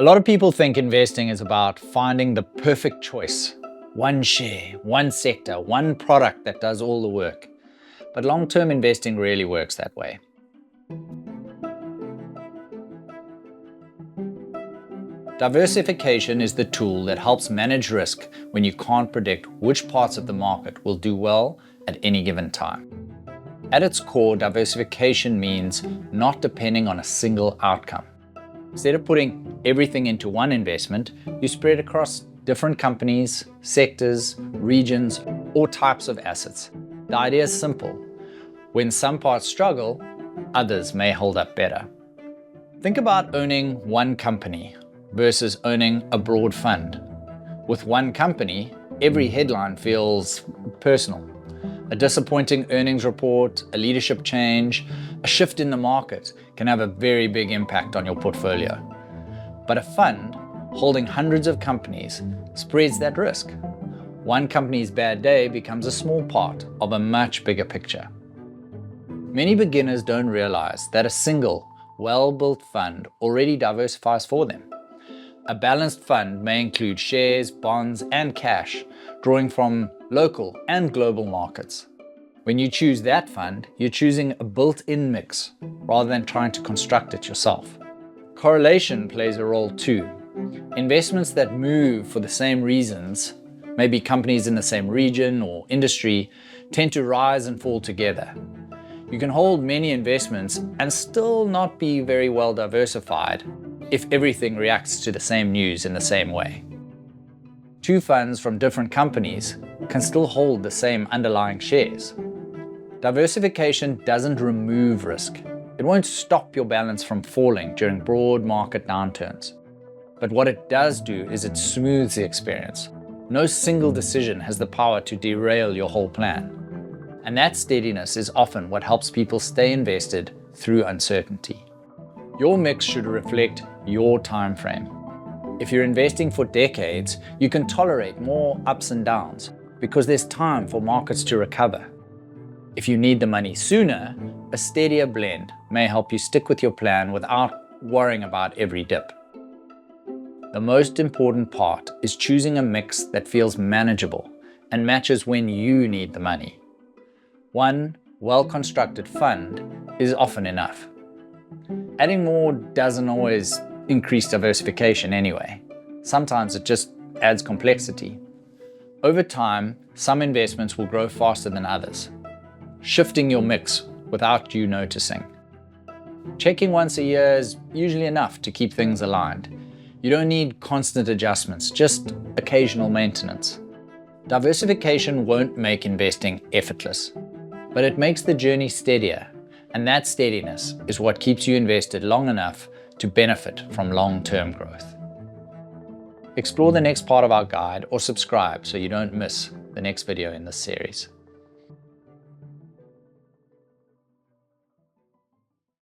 A lot of people think investing is about finding the perfect choice. One share, one sector, one product that does all the work. But long-term investing rarely works that way. Diversification is the tool that helps manage risk when you can't predict which parts of the market will do well at any given time. At its core, diversification means not depending on a single outcome. Instead of putting everything into one investment, you spread across different companies, sectors, regions, or types of assets. The idea is simple. When some parts struggle, others may hold up better. Think about owning one company versus owning a broad fund. With one company, every headline feels personal. A disappointing earnings report, a leadership change, a shift in the market can have a very big impact on your portfolio. But a fund holding hundreds of companies spreads that risk. One company's bad day becomes a small part of a much bigger picture. Many beginners don't realize that a single, well-built fund already diversifies for them. A balanced fund may include shares, bonds, and cash, drawing from local and global markets. When you choose that fund, you're choosing a built-in mix rather than trying to construct it yourself. Correlation plays a role too. Investments that move for the same reasons, maybe companies in the same region or industry, tend to rise and fall together. You can hold many investments and still not be very well diversified if everything reacts to the same news in the same way. Two funds from different companies can still hold the same underlying shares. Diversification doesn't remove risk. It won't stop your balance from falling during broad market downturns. But what it does do is it smooths the experience. No single decision has the power to derail your whole plan. And that steadiness is often what helps people stay invested through uncertainty. Your mix should reflect your time frame. If you're investing for decades, you can tolerate more ups and downs because there's time for markets to recover. If you need the money sooner, a steadier blend may help you stick with your plan without worrying about every dip. The most important part is choosing a mix that feels manageable and matches when you need the money. One well-constructed fund is often enough. Adding more doesn't always increase diversification anyway. Sometimes it just adds complexity. Over time, some investments will grow faster than others, shifting your mix without you noticing. Checking once a year is usually enough to keep things aligned. You don't need constant adjustments, just occasional maintenance. Diversification won't make investing effortless, but it makes the journey steadier, and that steadiness is what keeps you invested long enough to benefit from long-term growth. Explore the next part of our guide or subscribe so you don't miss the next video in this series.